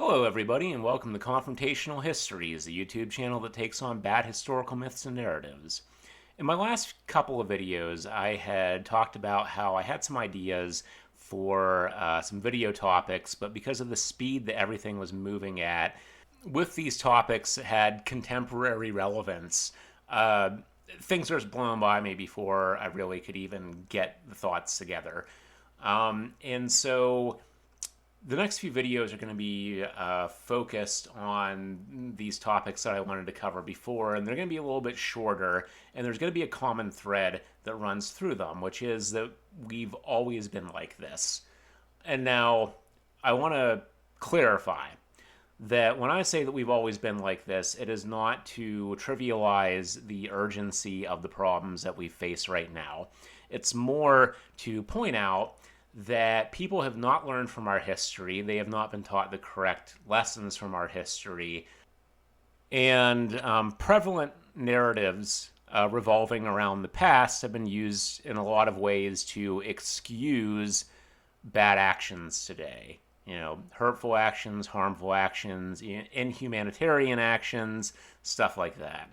Hello, everybody, and welcome to Confrontational Histories, a YouTube channel that takes on bad historical myths and narratives. In my last couple of videos, I had talked about how I had some ideas for some video topics, but because of the speed that everything was moving at, with these topics had contemporary relevance. Things were just blown by me before I really could even get the thoughts together. And so the next few videos are going to be focused on these topics that I wanted to cover before, and they're going to be a little bit shorter, and there's going to be a common thread that runs through them, which is that we've always been like this. And now I want to clarify that when I say that we've always been like this, it is not to trivialize the urgency of the problems that we face right now. It's more to point out that people have not learned from our history. They have not been taught the correct lessons from our history. And prevalent narratives revolving around the past have been used in a lot of ways to excuse bad actions today. Hurtful actions, harmful actions, inhumanitarian actions, stuff like that.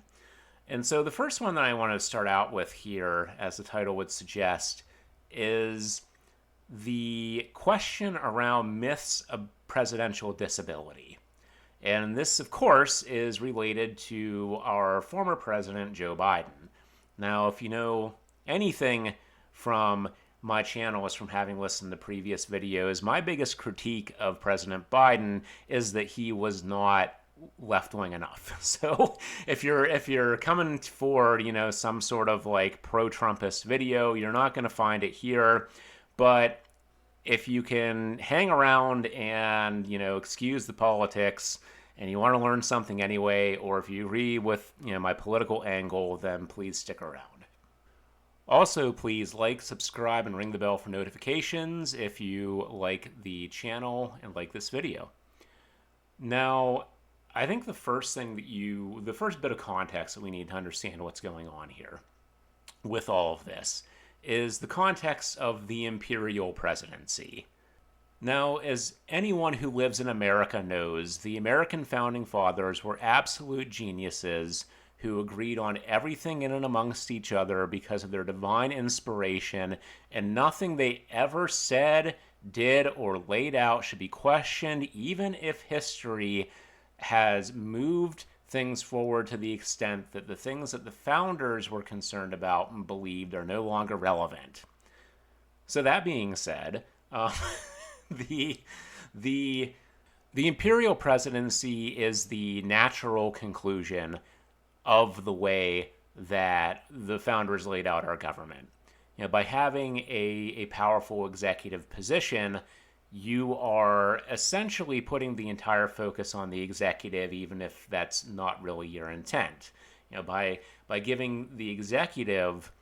And so the first one that I want to start out with here, as the title would suggest, is the question around myths of presidential disability. And this, of course, is related to our former president, Joe Biden. Now, if you know anything from my channel is from having listened to previous videos, my biggest critique of President Biden is that he was not left-wing enough. So if you're coming for, some sort of like pro-Trumpist video, you're not going to find it here. But if you can hang around and, excuse the politics and you want to learn something anyway, or if you agree with, my political angle, then please stick around. Also, please like, subscribe, and ring the bell for notifications if you like the channel and like this video. Now, I think the first bit of context that we need to understand what's going on here with all of this is the context of the imperial presidency. Now, as anyone who lives in America knows, the American founding fathers were absolute geniuses who agreed on everything in and amongst each other because of their divine inspiration, and nothing they ever said, did, or laid out should be questioned, even if history has moved things forward to the extent that the things that the founders were concerned about and believed are no longer relevant. So that being said, the imperial presidency is the natural conclusion of the way that the founders laid out our government. By having a powerful executive position, you are essentially putting the entire focus on the executive, even if that's not really your intent. By giving the executive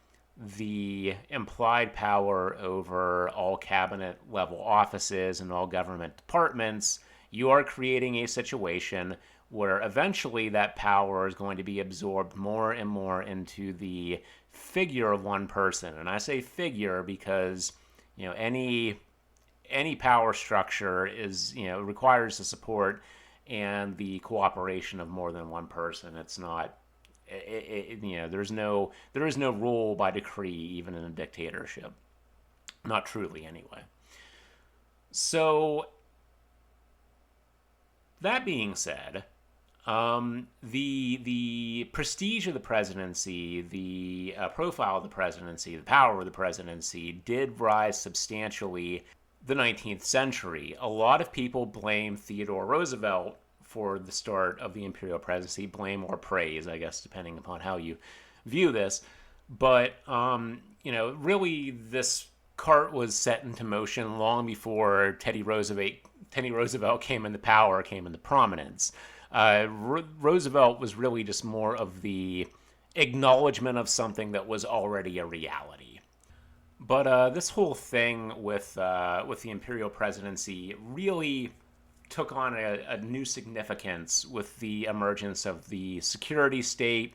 the implied power over all cabinet level offices and all government departments, you are creating a situation where eventually that power is going to be absorbed more and more into the figure of one person. And I say figure because any power structure is requires the support and the cooperation of more than one person. It's not there is no rule by decree, even in a dictatorship, not truly anyway. So that being said, the prestige of the presidency, the profile of the presidency, the power of the presidency did rise substantially the 19th century. A lot of people blame Theodore Roosevelt for the start of the imperial presidency, blame or praise, I guess, depending upon how you view this. But, really this cart was set into motion long before Teddy Roosevelt came into power, came into prominence. Roosevelt was really just more of the acknowledgement of something that was already a reality. But this whole thing with the imperial presidency really took on a new significance with the emergence of the security state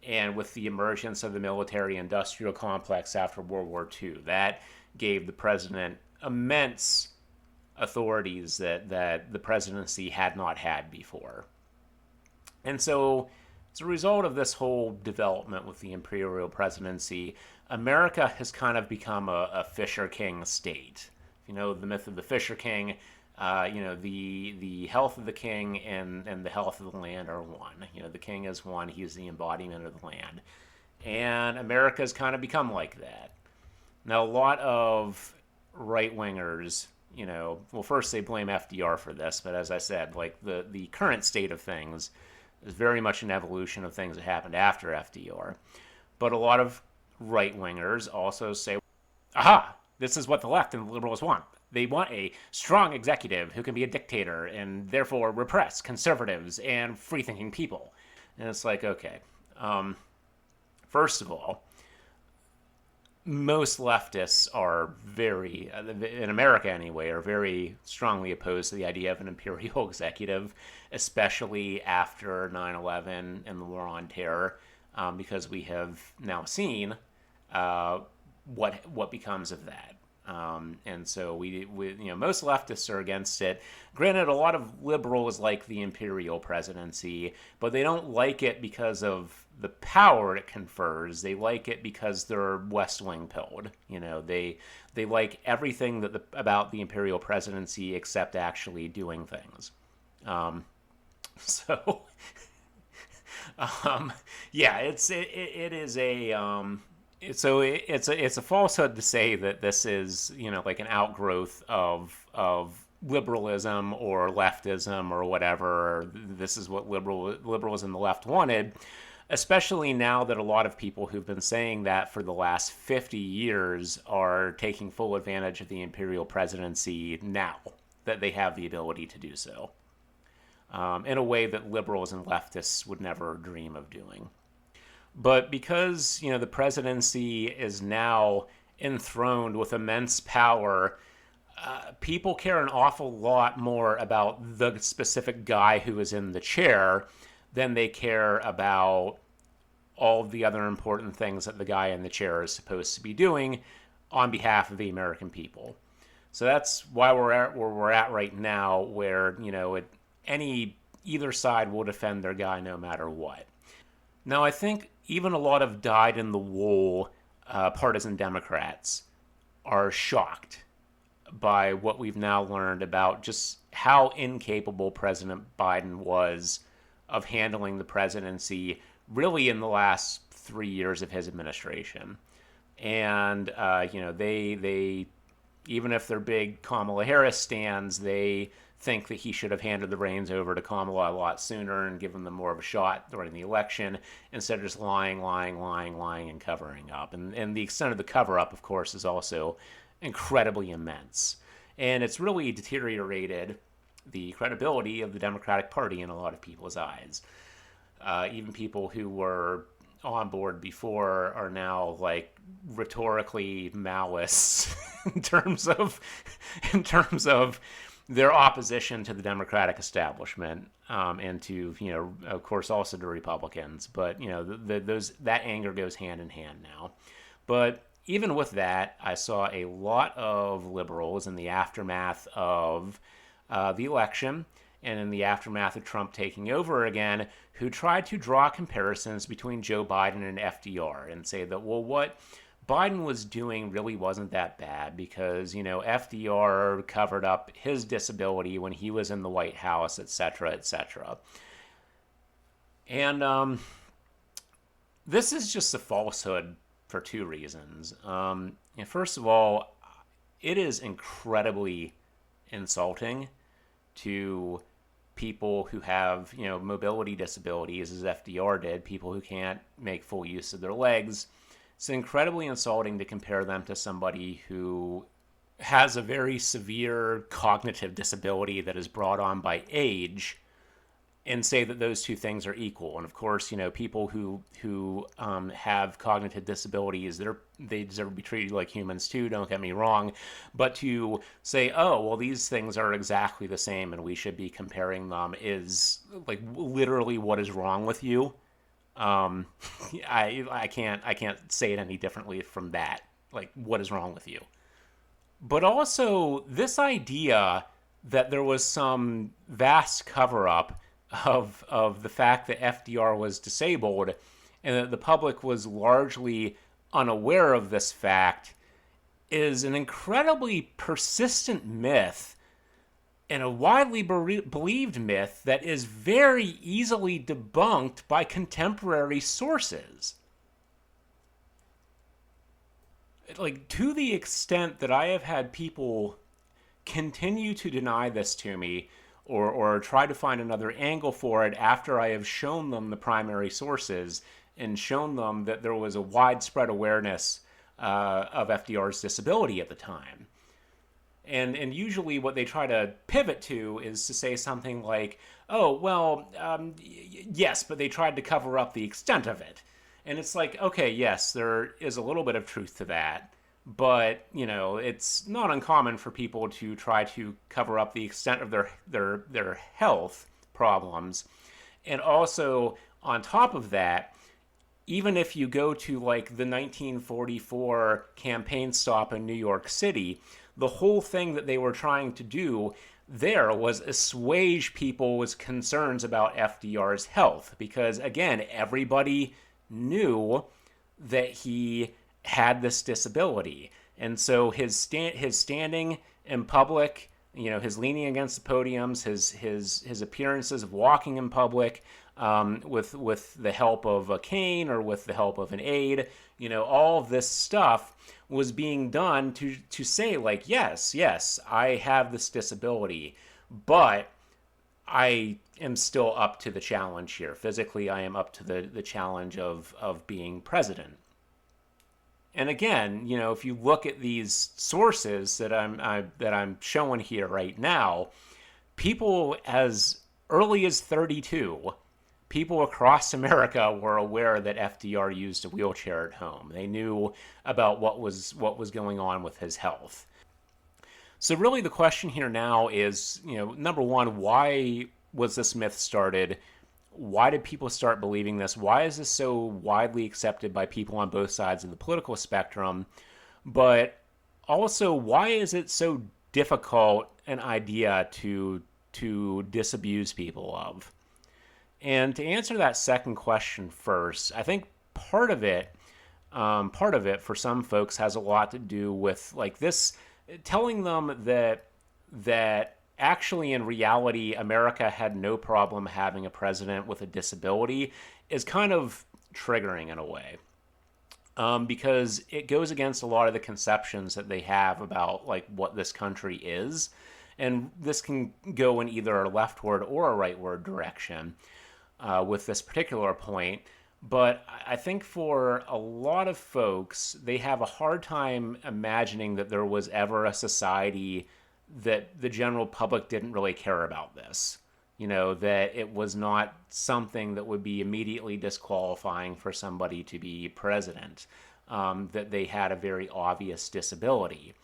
and with the emergence of the military-industrial complex after World War II. That gave the president immense authorities that the presidency had not had before. And so, as a result of this whole development with the imperial presidency, America has kind of become a Fisher King state. If you know the myth of the Fisher King, the health of the king and the health of the land are one. The king is one; he's the embodiment of the land, and America's kind of become like that. Now, a lot of right wingers, well, first they blame FDR for this, but as I said, like the current state of things is very much an evolution of things that happened after FDR. But a lot of right wingers also say, aha, this is what the left and the liberals want. They want a strong executive who can be a dictator and therefore repress conservatives and free thinking people. And it's like, okay, first of all, most leftists are very, in America anyway, are very strongly opposed to the idea of an imperial executive, especially after 9/11 and the War on Terror, because we have now seen what becomes of that. And so we most leftists are against it. Granted, a lot of liberals like the imperial presidency, but they don't like it because of the power it confers. They like it because they're West Wing pilled. They like everything about the imperial presidency except actually doing things. So yeah, it is a. So it's a falsehood to say that this is like an outgrowth of liberalism or leftism or whatever. Or this is what liberalism the left wanted, especially now that a lot of people who've been saying that for the last 50 years are taking full advantage of the imperial presidency now that they have the ability to do so, in a way that liberals and leftists would never dream of doing. But because, the presidency is now enthroned with immense power, people care an awful lot more about the specific guy who is in the chair than they care about all of the other important things that the guy in the chair is supposed to be doing on behalf of the American people. So that's why we're at where we're at right now, where, either side will defend their guy no matter what. Now, I think even a lot of dyed-in-the-wool partisan Democrats are shocked by what we've now learned about just how incapable President Biden was of handling the presidency really in the last 3 years of his administration. And, they even if they're big Kamala Harris stands, they think that he should have handed the reins over to Kamala a lot sooner and given them more of a shot during the election instead of just lying, and covering up. And the extent of the cover-up, of course, is also incredibly immense. And it's really deteriorated the credibility of the Democratic Party in a lot of people's eyes. Even people who were on board before are now like rhetorically malice in terms of their opposition to the Democratic establishment, and to, of course, also to Republicans. But, that anger goes hand in hand now. But even with that, I saw a lot of liberals in the aftermath of the election and in the aftermath of Trump taking over again, who tried to draw comparisons between Joe Biden and FDR and say that, well, what Biden was doing really wasn't that bad because, FDR covered up his disability when he was in the White House, et cetera, et cetera. And this is just a falsehood for two reasons. First of all, it is incredibly insulting to people who have, mobility disabilities, as FDR did, people who can't make full use of their legs. It's incredibly insulting to compare them to somebody who has a very severe cognitive disability that is brought on by age and say that those two things are equal. And of course, people who have cognitive disabilities, they deserve to be treated like humans too, don't get me wrong. But to say, oh, well, these things are exactly the same and we should be comparing them is like literally what is wrong with you. I can't say it any differently from that. Like, what is wrong with you? But also this idea that there was some vast cover up of the fact that FDR was disabled and that the public was largely unaware of this fact is an incredibly persistent myth and a widely believed myth that is very easily debunked by contemporary sources. Like, to the extent that I have had people continue to deny this to me, or try to find another angle for it after I have shown them the primary sources and shown them that there was a widespread awareness of FDR's disability at the time. And usually what they try to pivot to is to say something like, oh, well, yes, but they tried to cover up the extent of it. And it's like, okay, yes, there is a little bit of truth to that. But, it's not uncommon for people to try to cover up the extent of their health problems. And also, on top of that, even if you go to like the 1944 campaign stop in New York City, the whole thing that they were trying to do there was assuage people's concerns about FDR's health. Because again, everybody knew that he had this disability. And so his standing in public, his leaning against the podiums, his appearances of walking in public, with the help of a cane or with the help of an aide, all of this stuff was being done to say, like, yes, I have this disability, but I am still up to the challenge here. Physically, I am up to the challenge of being president. And again, if you look at these sources that I'm showing here right now, people as early as 32, people across America were aware that FDR used a wheelchair at home. They knew about what was going on with his health. So really the question here now is, number one, why was this myth started? Why did people start believing this? Why is this so widely accepted by people on both sides of the political spectrum? But also, why is it so difficult an idea to disabuse people of? And to answer that second question first, I think part of it for some folks has a lot to do with like this, telling them that actually in reality America had no problem having a president with a disability is kind of triggering in a way. Because it goes against a lot of the conceptions that they have about like what this country is. And this can go in either a leftward or a rightward direction with this particular point. But I think for a lot of folks, they have a hard time imagining that there was ever a society that the general public didn't really care about this. That it was not something that would be immediately disqualifying for somebody to be president, that they had a very obvious disability.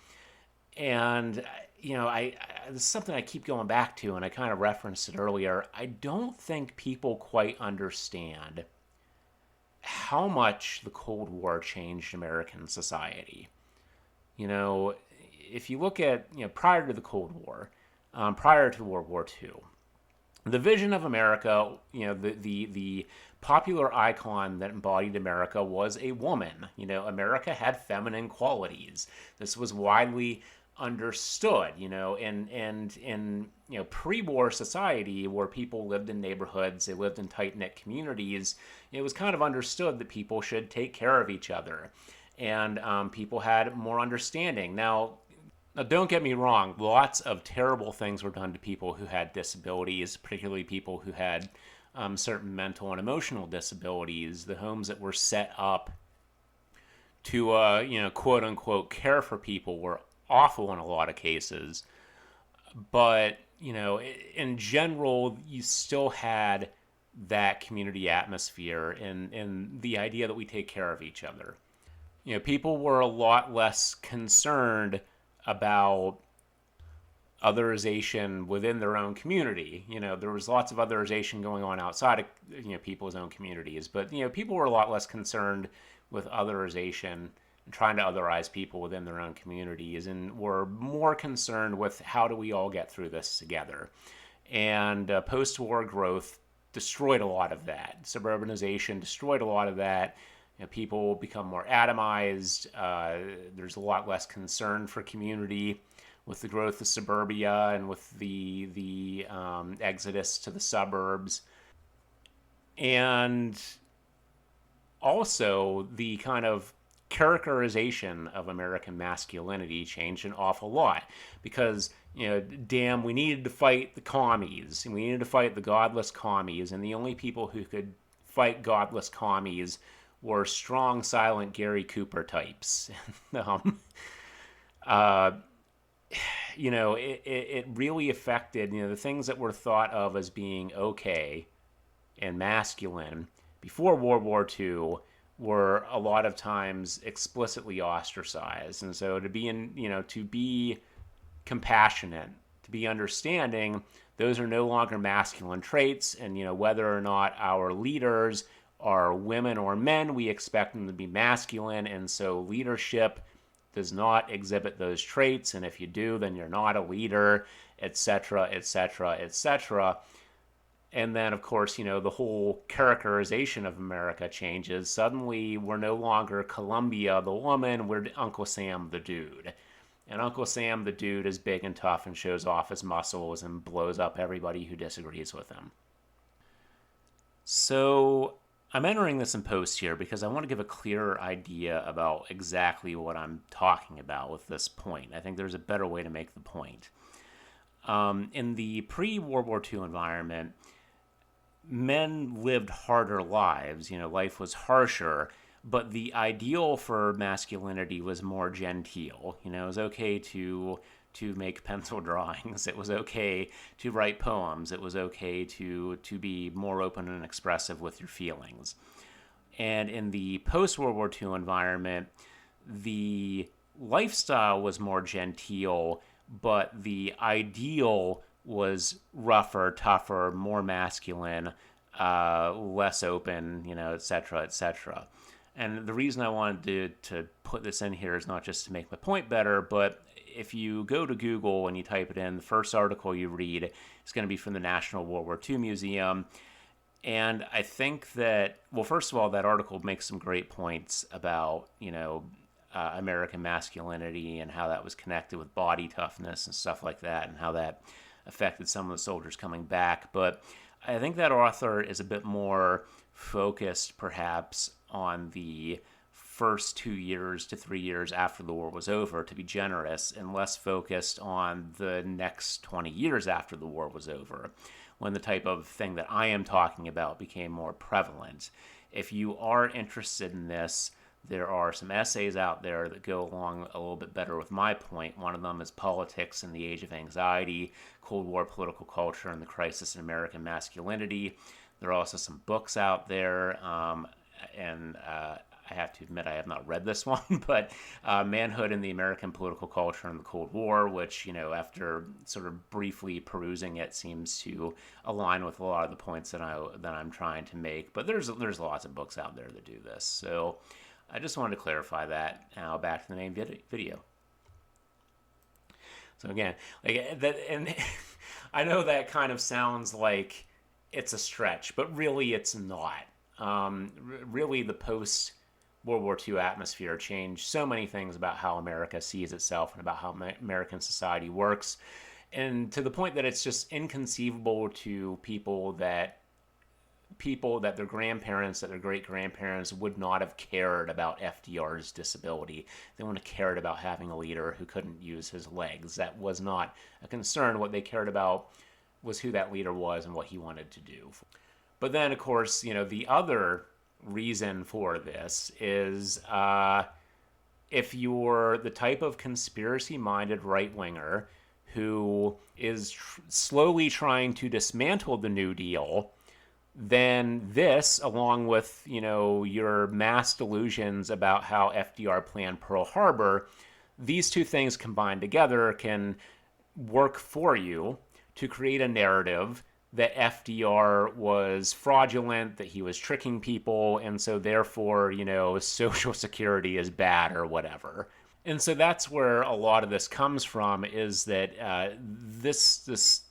And, this is something I keep going back to, and I kind of referenced it earlier. I don't think people quite understand how much the Cold War changed American society. If you look at, prior to the Cold War, prior to World War II, the vision of America, the popular icon that embodied America was a woman. America had feminine qualities. This was widely understood, and in pre-war society where people lived in neighborhoods, they lived in tight-knit communities, it was kind of understood that people should take care of each other, and people had more understanding. Now, don't get me wrong, lots of terrible things were done to people who had disabilities, particularly people who had certain mental and emotional disabilities. The homes that were set up to, quote unquote, care for people were awful in a lot of cases. But, in general, you still had that community atmosphere and the idea that we take care of each other. People were a lot less concerned about otherization within their own community. There was lots of otherization going on outside of, people's own communities, but, people were a lot less concerned with otherization trying to otherize people within their own communities, and were more concerned with how do we all get through this together. And post-war growth destroyed a lot of that. Suburbanization destroyed a lot of that. People become more atomized. There's a lot less concern for community with the growth of suburbia and with the exodus to the suburbs. And also the kind of characterization of American masculinity changed an awful lot because, damn, we needed to fight the commies and we needed to fight the godless commies, and the only people who could fight godless commies were strong, silent Gary Cooper types. uh, it really affected, the things that were thought of as being okay and masculine before World War II were a lot of times explicitly ostracized. And so to be compassionate, to be understanding, those are no longer masculine traits. And, whether or not our leaders are women or men, we expect them to be masculine. And so leadership does not exhibit those traits. And if you do, then you're not a leader, etc., etc., etc. And then, of course, the whole characterization of America changes. Suddenly, we're no longer Columbia the woman, we're Uncle Sam the dude. And Uncle Sam the dude is big and tough and shows off his muscles and blows up everybody who disagrees with him. So I'm entering this in post here because I want to give a clearer idea about exactly what I'm talking about with this point. I think there's a better way to make the point. In the pre-World War II environment, men lived harder lives. Life was harsher, but the ideal for masculinity was more genteel. It was okay to make pencil drawings. It was okay to write poems. It was okay to be more open and expressive with your feelings. And in the post-World War II environment, the lifestyle was more genteel, but the ideal was rougher, tougher, more masculine, less open, etc., etc. And the reason I wanted to put this in here is not just to make my point better, but if you go to Google and you type it in, the first article you read is going to be from the National World War II Museum. And I think that, well, first of all, that article makes some great points about, American masculinity and how that was connected with body toughness and stuff like that, and how that affected some of the soldiers coming back. But I think that author is a bit more focused, perhaps, on the first 2 years to 3 years after the war was over, to be generous, and less focused on the next 20 years after the war was over, when the type of thing that I am talking about became more prevalent. If you are interested in this, there are some essays out there that go along a little bit better with my point. One of them is Politics in the Age of Anxiety, Cold War Political Culture and the Crisis in American Masculinity. There are also some books out there, and I have to admit I have not read this one, but Manhood in the American Political Culture and the Cold War, which, after sort of briefly perusing it, seems to align with a lot of the points that I'm trying to make. But there's lots of books out there that do this. So I just wanted to clarify that. Now back to the main video. So again, like that, and I know that kind of sounds like it's a stretch, but really it's not. Really, the post-World War II atmosphere changed so many things about how America sees itself and about how American society works, and to the point that it's just inconceivable to people that their grandparents, that their great-grandparents would not have cared about FDR's disability. They wouldn't have cared about having a leader who couldn't use his legs. That was not a concern. What they cared about was who that leader was and what he wanted to do. But then, of course, the other reason for this is if you're the type of conspiracy-minded right-winger who is slowly trying to dismantle the New Deal, then this, along with, your mass delusions about how FDR planned Pearl Harbor, these two things combined together can work for you to create a narrative that FDR was fraudulent, that he was tricking people, and so therefore, Social Security is bad or whatever. And so that's where a lot of this comes from, is that this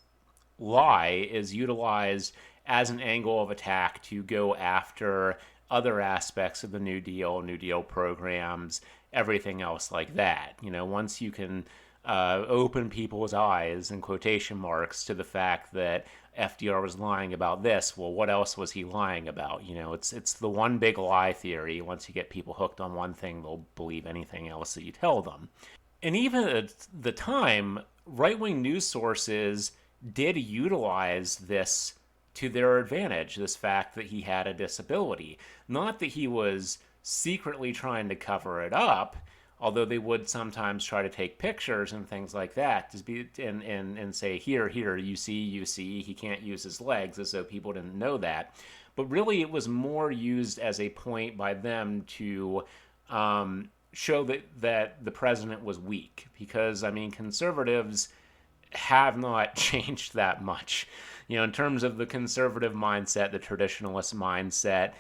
lie is utilized as an angle of attack to go after other aspects of the New Deal programs, everything else like that. Once you can open people's eyes, in quotation marks, to the fact that FDR was lying about this, well, what else was he lying about? It's the one big lie theory. Once you get people hooked on one thing, they'll believe anything else that you tell them. And even at the time, right-wing news sources did utilize this to their advantage, this fact that he had a disability. Not that he was secretly trying to cover it up, although they would sometimes try to take pictures and things like that and say, here, you see, he can't use his legs, as though people didn't know that. But really, it was more used as a point by them to show that the president was weak. Because, conservatives have not changed that much. In terms of the conservative mindset, the traditionalist mindset,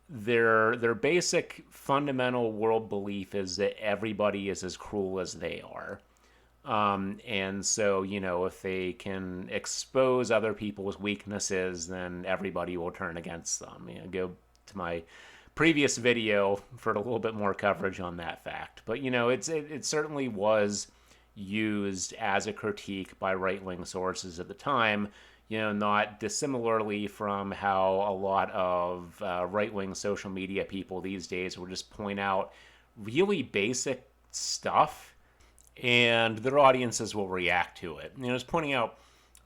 their basic fundamental world belief is that everybody is as cruel as they are. And so, if they can expose other people's weaknesses, then everybody will turn against them. Go to my previous video for a little bit more coverage on that fact. But, it certainly was used as a critique by right-wing sources at the time, not dissimilarly from how a lot of right-wing social media people these days will just point out really basic stuff and their audiences will react to it. Just pointing out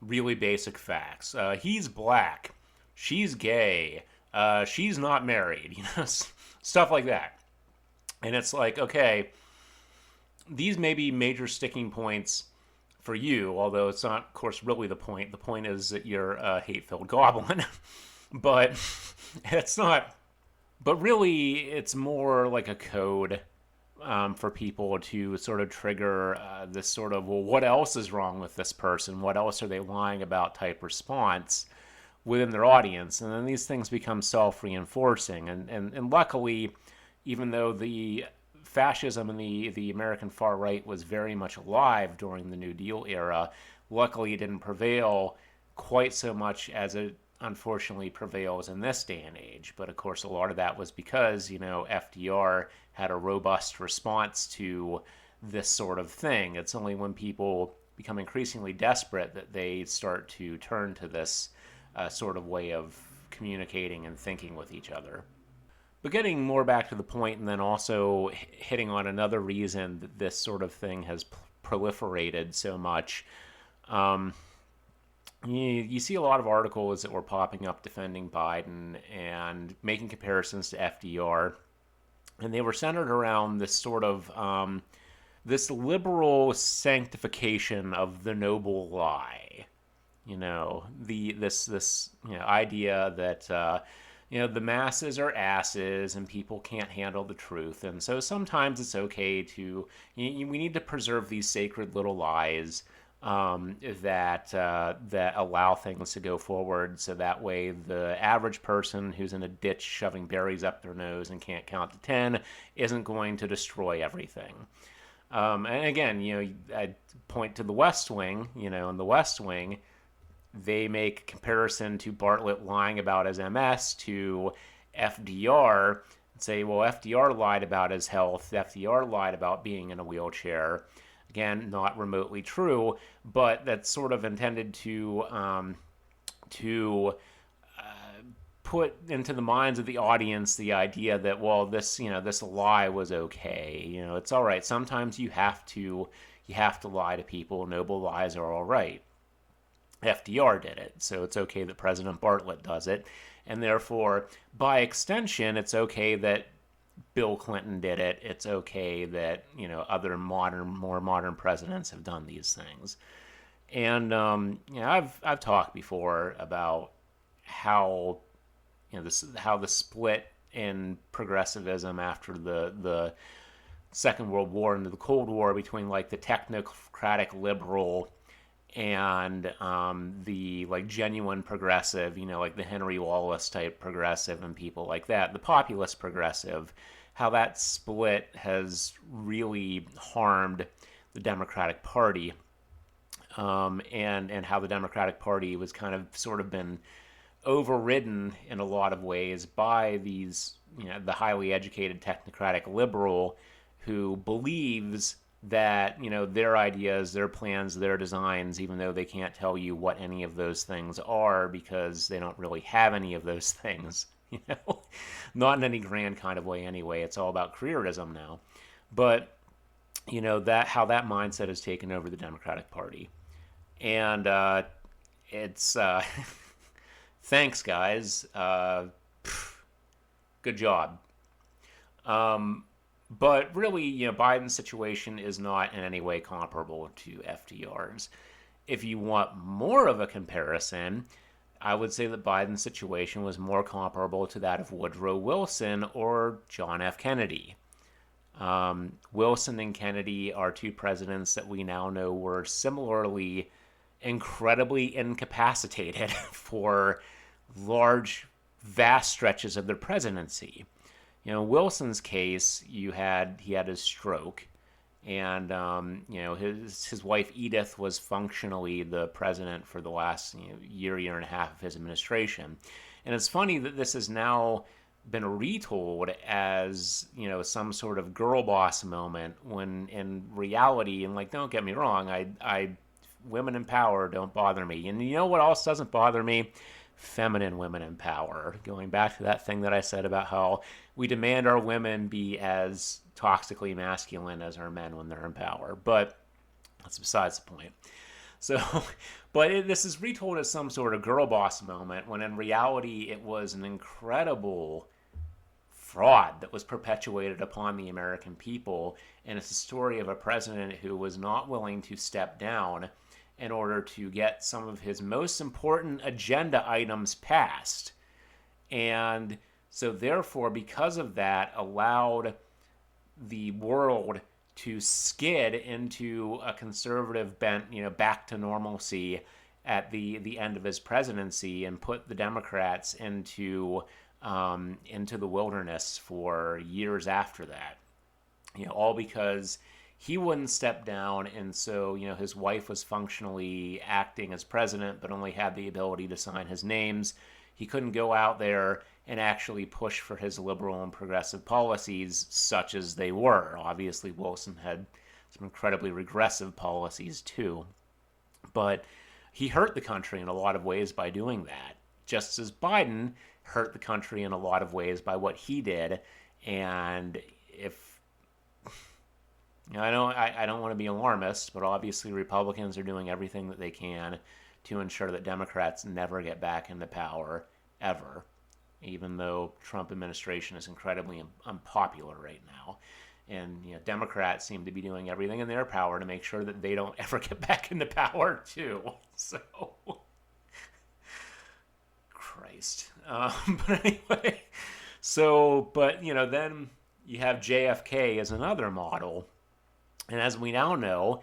really basic facts. He's black. She's gay. She's not married. Stuff like that. And it's like, okay, these may be major sticking points for you, although it's not, of course, really the point. The point is that you're a hate-filled goblin. But it's not. But really, it's more like a code for people to sort of trigger this sort of, well, what else is wrong with this person? What else are they lying about type response within their audience? And then these things become self-reinforcing. And luckily, even though the fascism in the American far right was very much alive during the New Deal era, luckily it didn't prevail quite so much as it unfortunately prevails in this day and age. But of course, a lot of that was because, FDR had a robust response to this sort of thing. It's only when people become increasingly desperate that they start to turn to this sort of way of communicating and thinking with each other. But getting more back to the point, and then also hitting on another reason that this sort of thing has proliferated so much, you see a lot of articles that were popping up defending Biden and making comparisons to FDR, and they were centered around this sort of this liberal sanctification of the noble lie. This idea that the masses are asses and people can't handle the truth. And so sometimes it's okay to, we need to preserve these sacred little lies that allow things to go forward. So that way the average person who's in a ditch shoving berries up their nose and can't count to 10 isn't going to destroy everything. And again, I point to the West Wing, in the West Wing, they make comparison to Bartlett lying about his MS to FDR and say, well, FDR lied about his health. FDR lied about being in a wheelchair. Again, not remotely true, but that's sort of intended to put into the minds of the audience the idea that, well, this lie was okay. It's all right. Sometimes you have to lie to people. Noble lies are all right. FDR did it, so it's okay that President Bartlett does it, and therefore, by extension, it's okay that Bill Clinton did it. It's okay that other more modern presidents have done these things. And I've talked before about how how the split in progressivism after the Second World War into the Cold War between like the technocratic liberal and the like genuine progressive, like the Henry Wallace type progressive and people like that, the populist progressive, how that split has really harmed the Democratic Party, and how the Democratic Party was kind of sort of been overridden in a lot of ways by these, the highly educated technocratic liberal who believes that, their ideas, their plans, their designs, even though they can't tell you what any of those things are because they don't really have any of those things, not in any grand kind of way anyway. It's all about careerism now. But, that how that mindset has taken over the Democratic Party. And it's thanks, guys. Good job. But really, Biden's situation is not in any way comparable to FDR's. If you want more of a comparison, I would say that Biden's situation was more comparable to that of Woodrow Wilson or John F. Kennedy. Wilson and Kennedy are two presidents that we now know were similarly incredibly incapacitated for large, vast stretches of their presidency. Wilson's case, he had his stroke, and his wife Edith was functionally the president for the last year and a half of his administration. And it's funny that this has now been retold as some sort of girl boss moment, when in reality, and like, don't get me wrong, I women in power don't bother me. And you know what else doesn't bother me? Feminine women in power. Going back to that thing that I said about how we demand our women be as toxically masculine as our men when they're in power. But that's besides the point. So, but this is retold as some sort of girl boss moment, when in reality it was an incredible fraud that was perpetuated upon the American people. And it's a story of a president who was not willing to step down in order to get some of his most important agenda items passed. And so therefore, because of that, allowed the world to skid into a conservative bent, back to normalcy at the end of his presidency, and put the Democrats into the wilderness for years after that. All because he wouldn't step down, and so his wife was functionally acting as president, but only had the ability to sign his names. He couldn't go out there and actually push for his liberal and progressive policies, such as they were. Obviously, Wilson had some incredibly regressive policies too, but he hurt the country in a lot of ways by doing that, just as Biden hurt the country in a lot of ways by what he did. And if I don't want to be alarmist, but obviously Republicans are doing everything that they can to ensure that Democrats never get back into power, ever, even though Trump administration is incredibly unpopular right now. And Democrats seem to be doing everything in their power to make sure that they don't ever get back into power too. So, Christ. But anyway, but then you have JFK as another model. And as we now know,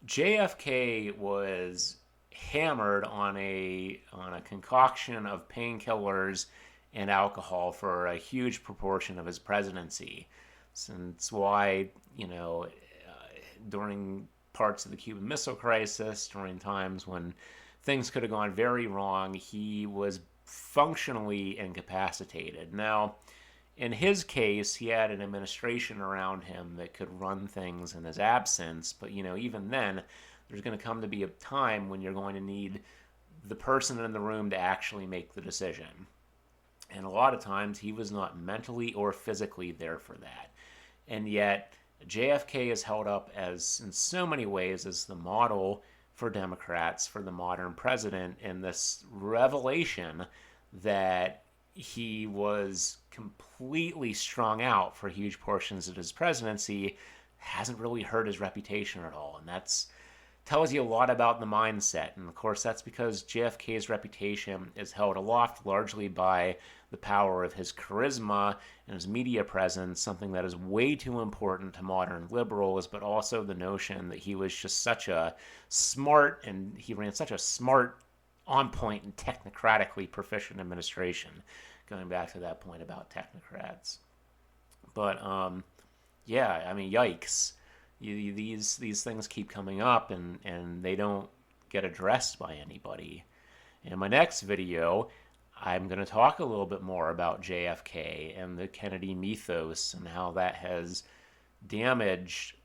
JFK was hammered on a concoction of painkillers and alcohol for a huge proportion of his presidency. Since why, during parts of the Cuban Missile Crisis, during times when things could have gone very wrong, he was functionally incapacitated. Now, in his case, he had an administration around him that could run things in his absence, but even then, there's going to come to be a time when you're going to need the person in the room to actually make the decision. And a lot of times, he was not mentally or physically there for that. And yet, JFK is held up as, in so many ways, as the model for Democrats, for the modern president, in this revelation that he was completely strung out for huge portions of his presidency hasn't really hurt his reputation at all. And tells you a lot about the mindset. And of course, that's because JFK's reputation is held aloft largely by the power of his charisma and his media presence, something that is way too important to modern liberals, but also the notion that he was just such a smart, and he ran such a smart, on point, and technocratically proficient administration, going back to that point about technocrats. But yeah, I mean, yikes. These things keep coming up, and they don't get addressed by anybody. In my next video, I'm going to talk a little bit more about JFK and the Kennedy mythos and how that has damaged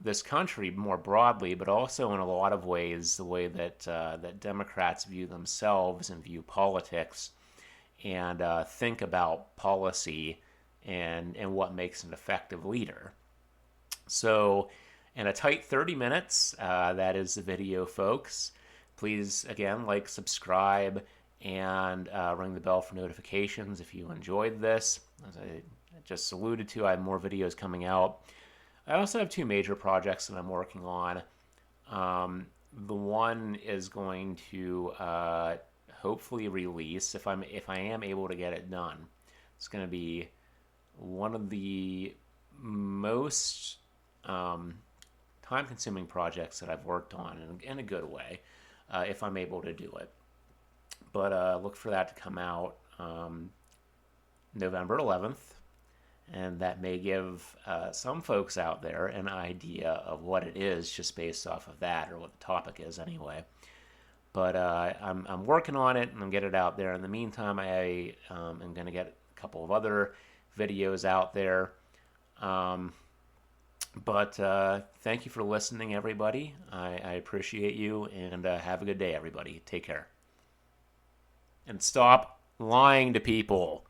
this country more broadly, but also in a lot of ways the way that that Democrats view themselves and view politics and think about policy and what makes an effective leader. So, in a tight 30 minutes, that is the video, folks. Please, again, like, subscribe, and ring the bell for notifications if you enjoyed this. As I just alluded to, I have more videos coming out. I also have two major projects that I'm working on. The one is going to hopefully release if I am able to get it done. It's going to be one of the most time-consuming projects that I've worked on in a good way, if I'm able to do it. But look for that to come out November 11th, and that may give some folks out there an idea of what it is just based off of that, or what the topic is anyway. But I'm working on it, and I'm getting it out there. In the meantime, I am going to get a couple of other videos out there. But thank you for listening, everybody. I appreciate you, and have a good day, everybody. Take care. And stop lying to people.